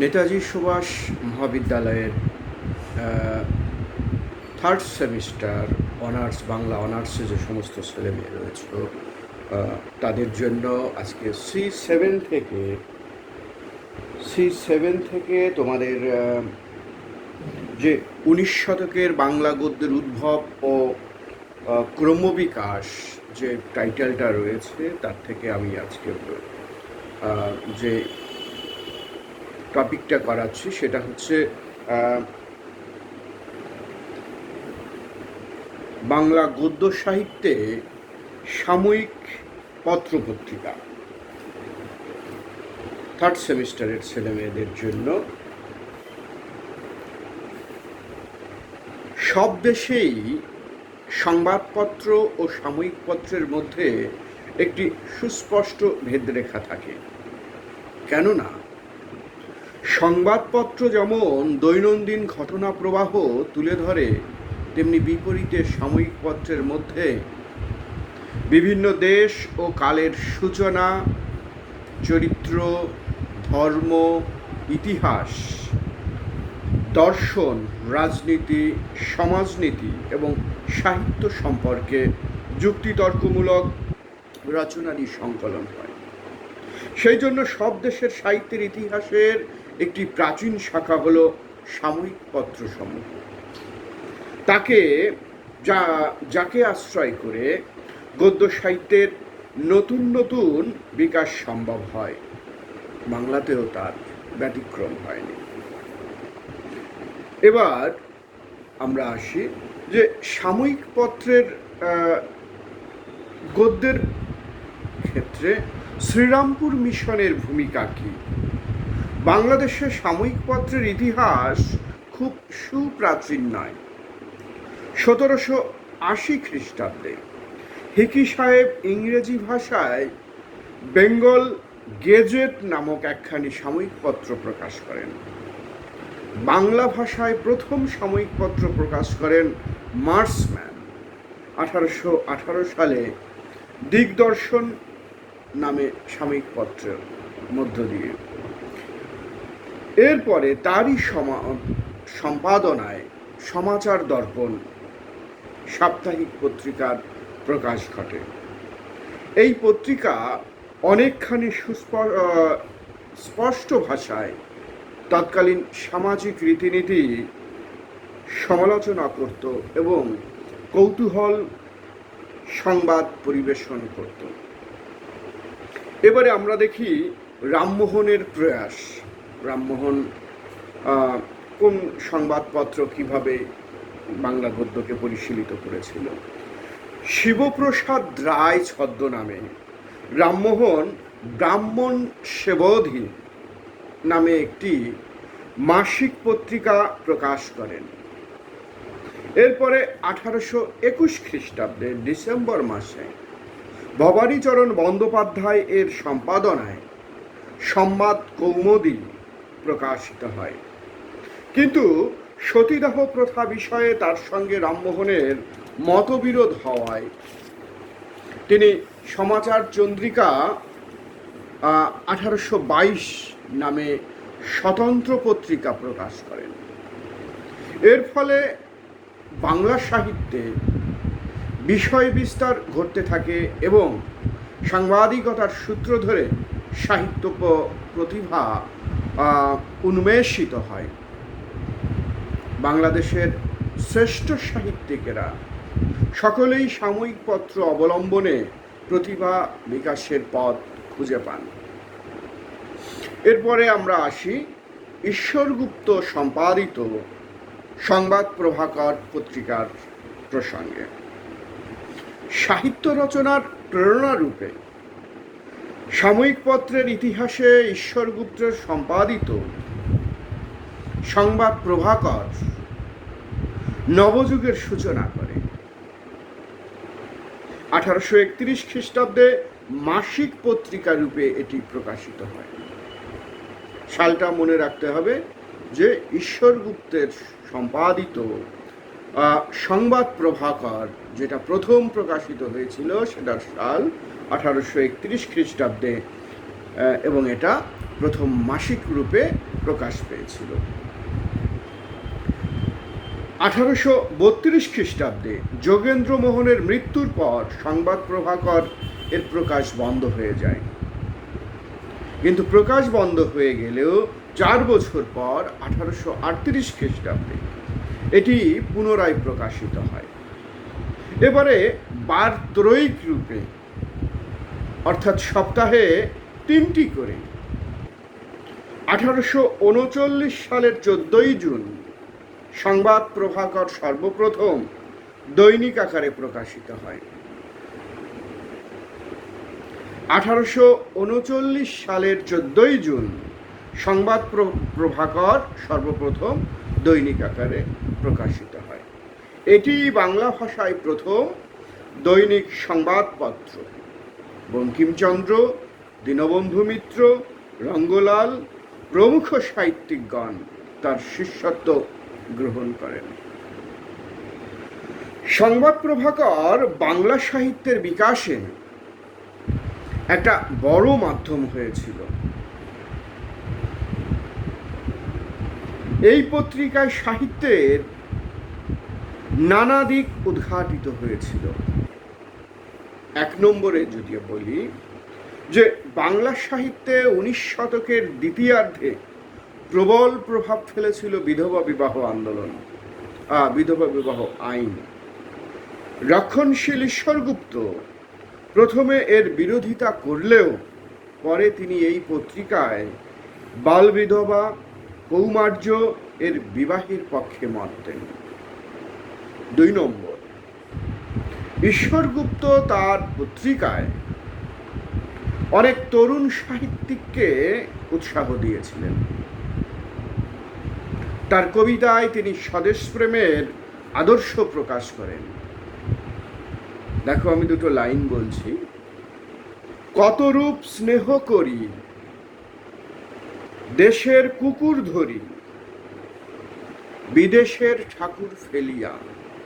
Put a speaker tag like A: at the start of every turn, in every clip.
A: নেতাজি সুভাষ মহাবিদ্যালয়ের third semester honours Bangla অনার্সে যে সমস্ত ছেলেমেয়ে রয়েছে তাদের জন্য আজকে সি সেভেন থেকে তোমাদের যে 19 শতকের বাংলা গদ্যের উদ্ভব ও ক্রমবিকাশ যে টাইটেলটা রয়েছে তার থেকে আমি আজকে যে টপিকটা করাচ্ছি সেটা হচ্ছে বাংলা গদ্য সাহিত্যে সাময়িক পত্রপত্রিকা থার্ড সেমিস্টারের ছেলেমেয়েদের জন্য। সব দেশেই সংবাদপত্র ও সাময়িক পত্রের মধ্যে একটি সুস্পষ্ট ভেদরেখা থাকে। কেননা সংবাদপত্র যেমন দৈনন্দিন ঘটনা প্রবাহ তুলে ধরে, তেমনি বিপরীতে সাময়িক পত্রের মধ্যে বিভিন্ন দেশ ও কালের সূচনা, চরিত্র, ধর্ম, ইতিহাস, দর্শন, রাজনীতি, সমাজনীতি এবং সাহিত্য সম্পর্কে যুক্তিতর্কমূলক রচনারই সংকলন হয়। সেই জন্য সব দেশের সাহিত্যের ইতিহাসের একটি প্রাচীন শাখা হল সাময়িক পত্রসমূহ। যাকে আশ্রয় করে গদ্য সাহিত্যের নতুন নতুন বিকাশ সম্ভব হয়। বাংলাতেও তার ব্যতিক্রম হয়নি। এবার আমরা আসি যে সাময়িক পত্রের গদ্যের ক্ষেত্রে শ্রীরামপুর মিশনের ভূমিকা কী। বাংলাদেশের সাময়িক পত্রের ইতিহাস খুব সুপ্রাচীন নয়। 1780 খ্রিস্টাব্দে হিকি সাহেব ইংরেজি ভাষায় বেঙ্গল গেজেট নামক একখানি সাময়িক পত্র প্রকাশ করেন। বাংলা ভাষায় প্রথম সাময়িক পত্র প্রকাশ করেন মার্সম্যান 1818 সালে দিগদর্শন নামে সাময়িক পত্রের মধ্য দিয়ে। এরপরে তারই সম্পাদনায় সমাচার দর্পণ সাপ্তাহিক পত্রিকার প্রকাশ ঘটে। এই পত্রিকা অনেকখানি স্পষ্ট ভাষায় তৎকালীন সামাজিক রীতিনীতি সমালোচনা করত এবং কৌতূহল সংবাদ পরিবেশন করত। এবারে আমরা দেখি রামমোহনের প্রয়াস। রামমোহন কোন সংবাদপত্র কিভাবে বাংলা গদ্যকে পরিশীলিত করেছিল। শিবপ্রসাদ রায় ছদ্মনামে রামমোহন ব্রাহ্মণ সেবধী নামে একটি মাসিক পত্রিকা প্রকাশ করেন। এরপরে 1821 খ্রিস্টাব্দে ডিসেম্বর মাসে ভবানীচরণ বন্দ্যোপাধ্যায় এর সম্পাদনায় সংবাদ কৌমুদী প্রকাশিত হয়। কিন্তু সতীদাহ প্রথা বিষয়ে তার সঙ্গে রামমোহনের মতবিরোধ হওয়ায় তিনি সমাচার চন্দ্রিকা 1822 নামে স্বতন্ত্র পত্রিকা প্রকাশ করেন। এর ফলে বাংলা সাহিত্যে বিষয় বিস্তার ঘটতে থাকে এবং সাংবাদিকতার সূত্র ধরে সাহিত্য প্রতিভা উন্মেষিত হয়। বাংলাদেশের শ্রেষ্ঠ সাহিত্যিকেরা সকলেই সাময়িক পত্র অবলম্বনে প্রতিভা বিকাশের পথ খুঁজে পান। এরপরে আমরা আসি ঈশ্বরগুপ্ত সম্পাদিত সংবাদ প্রভাকর পত্রিকার প্রসঙ্গে। সাহিত্য রচনার প্রেরণারূপে সাময়িক পত্রের ইতিহাসে ঈশ্বরগুপ্তের সম্পাদিত সংবাদ প্রভাকর নবযুগের সূচনা করে। 1831 খ্রিস্টাব্দে মাসিক পত্রিকা রূপে এটি প্রকাশিত হয়। সালটা মনে রাখতে হবে যে ঈশ্বরগুপ্তের সম্পাদিত সংবাদ প্রভাকর যেটা প্রথম প্রকাশিত হয়েছিল সেটার সাল 1831 খ্রিস্টাব্দে এবং এটা প্রথম মাসিক রূপে প্রকাশ পেয়েছিল। 1832 খ্রিস্টাব্দে যোগেন্দ্র মোহনের মৃত্যুর পর সংবাদ প্রভাকর এর প্রকাশ বন্ধ হয়ে যায়, কিন্তু প্রকাশ বন্ধ হয়ে গেলেও 4 বছর পর 1838 খ্রিস্টাব্দে এটি পুনরায় প্রকাশিত হয়, এবারে বার্ত্রৈক রূপে, অর্থাৎ সপ্তাহে 3টি করে। 1839 সালের 14 জুন সংবাদ প্রভাকর সর্বপ্রথম দৈনিক আকারে প্রকাশিত হয়। 1839 সালের 14 জুন সংবাদ প্রভাকর সর্বপ্রথম দৈনিক আকারে প্রকাশিত হয়। এটি বাংলা ভাষায় প্রথম দৈনিক সংবাদপত্র। বঙ্কিমচন্দ্র, দীনবন্ধু মিত্র, রঙ্গলাল প্রমুখ সাহিত্যিকগণ তার শিষ্যত্ব গ্রহণ করেন। সংবাদ প্রভাকর বাংলা সাহিত্যের বিকাশে একটা বড় মাধ্যম হয়েছিল। এই পত্রিকায় সাহিত্যের নানা দিক উদ্ঘাটিত হয়েছিল। 1 নম্বরে যদি বলি যে বাংলা সাহিত্যে 19 শতকের দ্বিতীয়ার্ধে প্রবল প্রভাব ফেলেছিল বিধবা বিবাহ আন্দোলন, বিধবা বিবাহ আইন। রক্ষণশীল ঈশ্বরগুপ্ত প্রথমে এর বিরোধিতা করলেও পরে তিনি এই পত্রিকায় বাল বিধবা, কৌমার্য এর বিবাহের পক্ষে মত দেন। 2 নম্বর, ঈশ্বরগুপ্ত তার পত্রিকায় অনেক তরুণ সাহিত্যিককে উৎসাহ দিয়েছিলেন। তার কবিতায় তিনি স্বদেশপ্রেমের আদর্শ প্রকাশ করেন। দেখো, আমি 2টো লাইন বলছি। কত রূপ স্নেহ করি, দেশের কুকুর ধরি, বিদেশের ঠাকুর ফেলিয়া।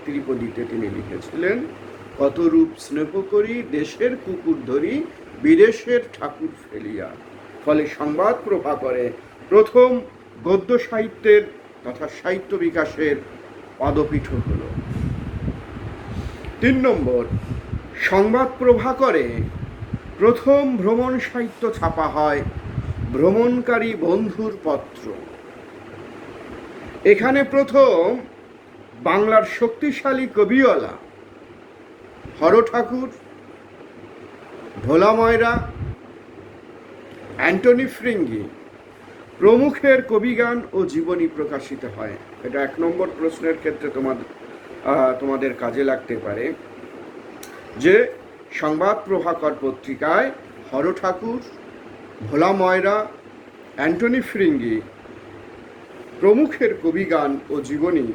A: ত্রিপদীতে তিনি লিখেছিলেন, কত রূপ স্নেহ করি, দেশের কুকুর ধরি, বিদেশের ঠাকুর ফেলিয়া। ফলে সংবাদ প্রভাকরে প্রথম গদ্য সাহিত্যের তথা সাহিত্য বিকাশের পদপীঠ হল। 3 নম্বর, সংবাদ প্রভাকরে প্রথম ভ্রমণ সাহিত্য ছাপা হয়, ভ্রমণকারী বন্ধুর পত্র। এখানে প্রথম বাংলার শক্তিশালী কবিওয়ালা হর ঠাকুর, ভোলা ময়রা, অ্যান্টনি ফ্রিঙ্গি প্রমুখের কবিগান ও জীবনী প্রকাশিত হয়। এটা 1 নম্বর প্রশ্নের ক্ষেত্রে তোমাদের কাজে লাগতে পারে যে সংবাদ প্রভাকর পত্রিকায় হর ঠাকুর, ভোলা ময়রা, অ্যান্টনি ফ্রিঙ্গি প্রমুখের কবিগান ও জীবনী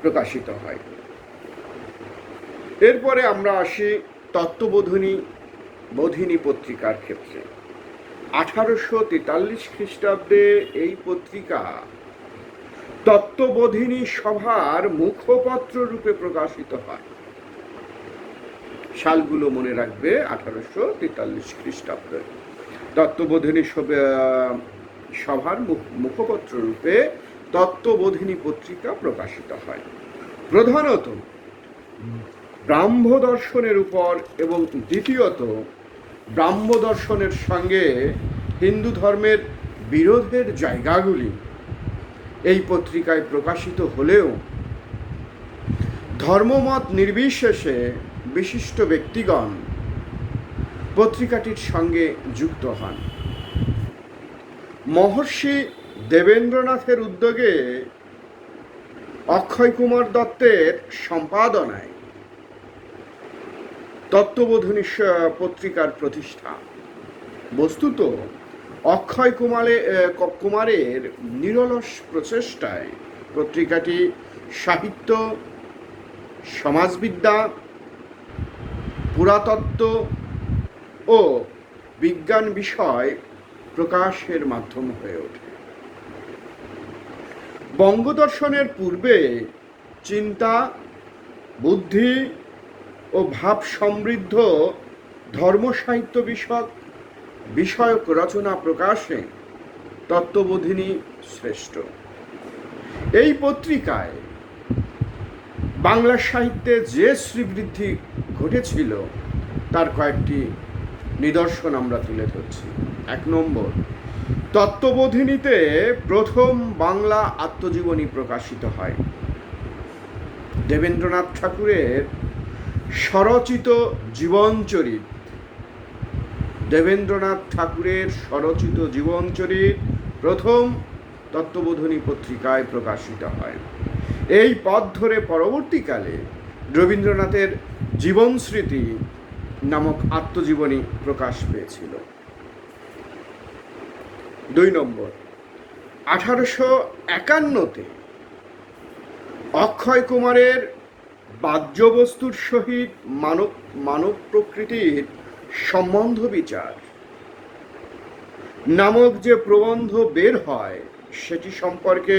A: প্রকাশিত হয়। এরপরে আমরা আসি তত্ত্ববোধিনী পত্রিকার ক্ষেত্রে। 1843 খ্রিস্টাব্দে এই পত্রিকা তত্ত্ববোধিনী সভার মুখপত্র রূপে প্রকাশিত হয়। সালগুলো মনে রাখবে। 1843 খ্রিস্টাব্দে তত্ত্ববোধিনী সভার মুখপত্র রূপে তত্ত্ববোধিনী পত্রিকা প্রকাশিত হয়। প্রধানত ব্রাহ্ম দর্শনের উপর এবং দ্বিতীয়ত ব্রাহ্ম দর্শনের সঙ্গে হিন্দু ধর্মের বিরোধের জায়গাগুলি এই পত্রিকায় প্রকাশিত হলেও ধর্মমত নির্বিশেষে বিশিষ্ট ব্যক্তিগণ পত্রিকাটির সঙ্গে যুক্ত হন। মহর্ষি দেবেন্দ্রনাথের উদ্যোগে অক্ষয় কুমার দত্তের সম্পাদনায় তত্ত্ববোধিনী পত্রিকার প্রতিষ্ঠা। বস্তুত অক্ষয় কুমারের নিরলস প্রচেষ্টায় পত্রিকাটি সাহিত্য, সমাজবিদ্যা, পুরাতত্ত্ব ও বিজ্ঞান বিষয় প্রকাশের মাধ্যম হয়ে ওঠে। বঙ্গদর্শনের পূর্বে চিন্তা, বুদ্ধি ও ভাব সমৃদ্ধ ধর্ম সাহিত্য বিষয়ক রচনা প্রকাশে তত্ত্ববোধিনী শ্রেষ্ঠ। এই পত্রিকায় বাংলা সাহিত্যে যে শ্রীবৃদ্ধি ঘটেছিল তার কয়েকটি নিদর্শন আমরা তুলে ধরছি। 1 নম্বর, তত্ত্ববোধিনীতে প্রথম বাংলা আত্মজীবনী প্রকাশিত হয়। দেবেন্দ্রনাথ ঠাকুরের স্বরচিত জীবনচরিত, দেবেন্দ্রনাথ ঠাকুরের স্বরচিত জীবনচরিত প্রথম তত্ত্ববোধিনী পত্রিকায় প্রকাশিত হয়। এই পথ ধরে পরবর্তীকালে রবীন্দ্রনাথের জীবনস্মৃতি নামক আত্মজীবনী প্রকাশ পেয়েছিল। 2 নম্বর, 1851-তে অক্ষয় কুমারের বাহ্যবস্তুর সহিত মানব প্রকৃতির সম্বন্ধ বিচার নামক যে প্রবন্ধ বের হয় সেটি সম্পর্কে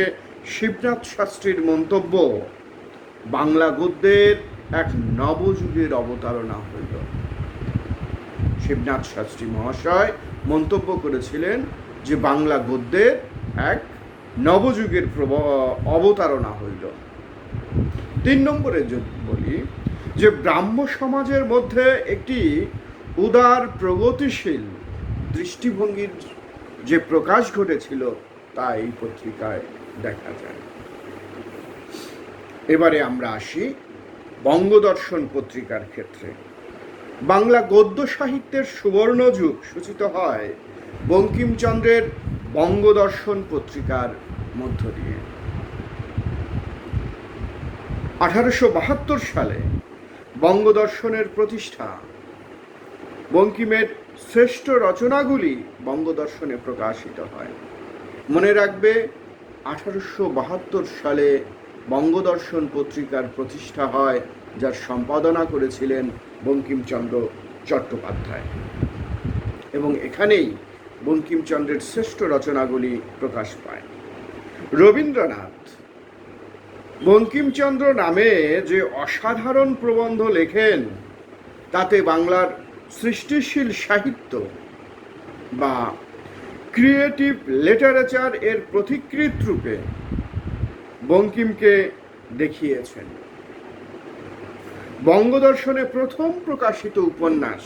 A: শিবনাথ শাস্ত্রীর মন্তব্য বাংলা গদ্যের এক নবযুগের অবতারণা হইল। শিবনাথ শাস্ত্রী মহাশয় মন্তব্য করেছিলেন যে বাংলা গদ্যের এক নবযুগের অবতারণা হইল। 3 নম্বরে যদি বলি যে ব্রাহ্ম সমাজের মধ্যে একটি উদার প্রগতিশীল দৃষ্টিভঙ্গির যে প্রকাশ ঘটেছিল তা এই পত্রিকায় দেখা যায়। এবারে আমরা আসি বঙ্গদর্শন পত্রিকার ক্ষেত্রে। বাংলা গদ্য সাহিত্যের সুবর্ণ যুগ সূচিত হয় বঙ্কিমচন্দ্রের বঙ্গদর্শন পত্রিকার মধ্য দিয়ে। 1872 সালে বঙ্গদর্শনের প্রতিষ্ঠা। বঙ্কিমের শ্রেষ্ঠ রচনাগুলি বঙ্গদর্শনে প্রকাশিত হয়। মনে রাখবে 1872 সালে বঙ্গদর্শন পত্রিকার প্রতিষ্ঠা হয়, যার সম্পাদনা করেছিলেন বঙ্কিমচন্দ্র চট্টোপাধ্যায়, এবং এখানেই বঙ্কিমচন্দ্রের শ্রেষ্ঠ রচনাগুলি প্রকাশ পায়। রবীন্দ্রনাথ বঙ্কিমচন্দ্র নামে যে অসাধারণ প্রবন্ধ লেখেন তাতে বাংলার সৃষ্টিশীল সাহিত্য বা ক্রিয়েটিভ লিটারেচার এর প্রতিকৃত রূপে বঙ্কিমকে দেখিয়েছেন। বঙ্গদর্শনে প্রথম প্রকাশিত উপন্যাস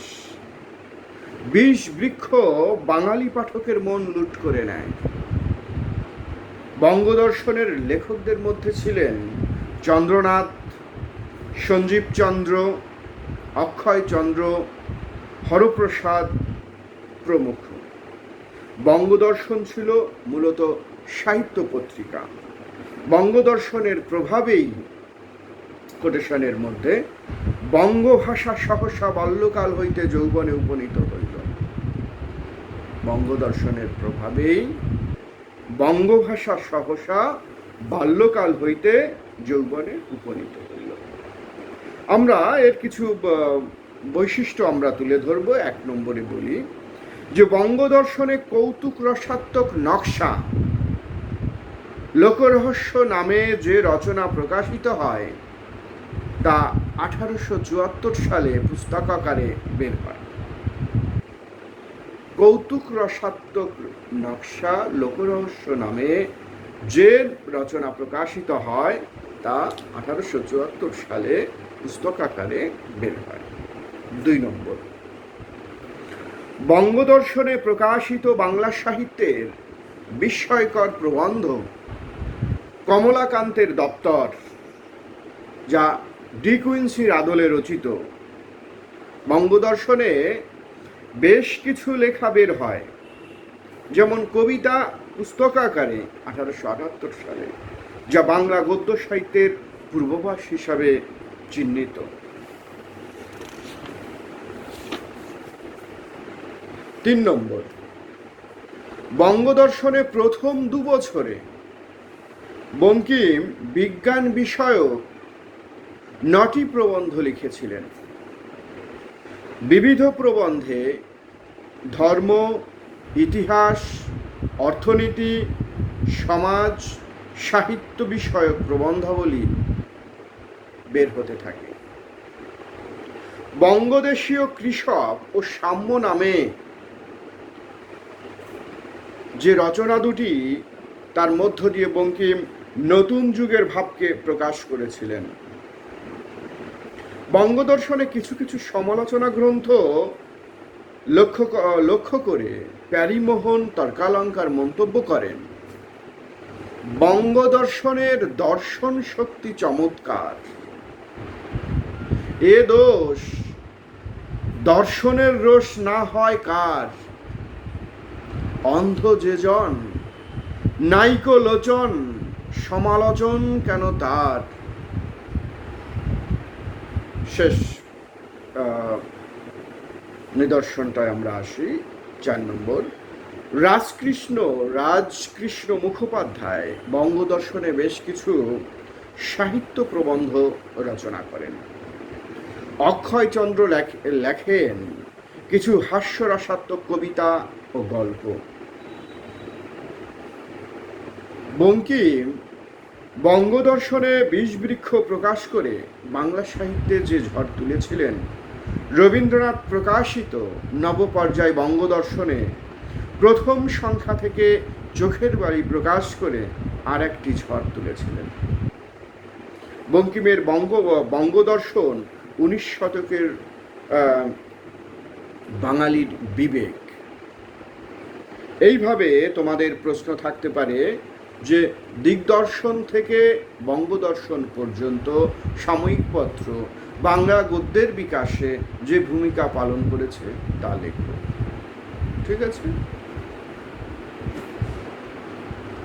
A: 20 বৃক্ষ বাঙালি পাঠকের মন লুট করে নেয়। বঙ্গদর্শনের লেখকদের মধ্যে ছিলেন চন্দ্রনাথ, সঞ্জীবচন্দ্র, অক্ষয়চন্দ্র, হরপ্রসাদ প্রমুখ। বঙ্গদর্শন ছিল মূলত সাহিত্য পত্রিকা। বঙ্গদর্শনের প্রভাবেই কোটেশনের মধ্যে বঙ্গভাষা সহসা বাল্যকাল হইতে যৌবনে উপনীত হইল। বঙ্গদর্শনের প্রভাবেই বঙ্গভাষা সহসা বাল্যকাল হইতে যৌবনে উপনীত হইল। আমরা এর কিছু বৈশিষ্ট্য আমরা তুলে ধরব। 1 নম্বরে বলি যে বঙ্গদর্শনে কৌতুক রসাত্মক নকশা লোকরহস্য নামে যে রচনা প্রকাশিত হয় তা 1874 সালে পুস্তকাকারে বের হয়। কৌতুক রসাত্মক নকশা লোকরহস্য নামে যে রচনা প্রকাশিত হয় তা 1874 সালে পুস্তকাকারে বের হয়। 2 নম্বর, বঙ্গদর্শনে প্রকাশিত বাংলা সাহিত্যের বিস্ময়কর প্রবন্ধ কমলাকান্তের দপ্তর, যা ডি কুইন্সির আদলে রচিত। বঙ্গদর্শনে বেশ কিছু লেখা বের হয়, যেমন কবিতা পুস্তকাকারে 1878 সালে, যা বাংলা গদ্য সাহিত্যের পূর্বাভাস হিসাবে চিহ্নিত। 3 নম্বর, বঙ্গদর্শনে প্রথম 2 বছরে বঙ্কিম বিজ্ঞান বিষয়ক 9টি প্রবন্ধ লিখেছিলেন। বিবিধ প্রবন্ধে ধর্ম, ইতিহাস, অর্থনীতি, সমাজ, সাহিত্য বিষয়ক প্রবন্ধাবলী বের হতে থাকে। বঙ্গদেশীয় কৃষক ও সাম্য নামে যে রচনা দুটি, তার মধ্য দিয়ে বঙ্কিম নতুন যুগের ভাবকে প্রকাশ করেছিলেন। বঙ্গদর্শনে কিছু কিছু সমালোচনা গ্রন্থ লক্ষ্য করে প্যারীমোহন তর্কালঙ্কার মন্তব্য করেন, বঙ্গদর্শনের দর্শন শক্তি চমৎকার, এ দোষ দর্শনের রোষ না হয় কার, অন্ধ যে জন নাইকো লোচন, সমালোচন কেন তার। শেষ নিদর্শনটায় আমরা আসি, 4 নম্বর। রাজকৃষ্ণ মুখোপাধ্যায় বঙ্গদর্শনে বেশ কিছু সাহিত্য প্রবন্ধ রচনা করেন। অক্ষয়চন্দ্র লেখেন কিছু হাস্যরসাত্মক কবিতা ও গল্প। বঙ্কিম বঙ্গদর্শনে বিষবৃক্ষ প্রকাশ করে বাংলা সাহিত্যে যে ঝড় তুলেছিলেন, রবীন্দ্রনাথ প্রকাশিত নবপর্যায় বঙ্গদর্শনে প্রথম সংখ্যা থেকে চোখের বালি প্রকাশ করে আর একটি ঝড় তুলেছিলেন। বঙ্কিমের বঙ্গদর্শন 19 শতকের বাঙালির বিবেক। এইভাবে তোমাদের প্রশ্ন থাকতে পারে যে দিগদর্শন থেকে বঙ্গদর্শন পর্যন্ত সাময়িক পত্র বাংলা গদ্যের বিকাশে যে ভূমিকা পালন করেছে তা লেখো। ঠিক আছে।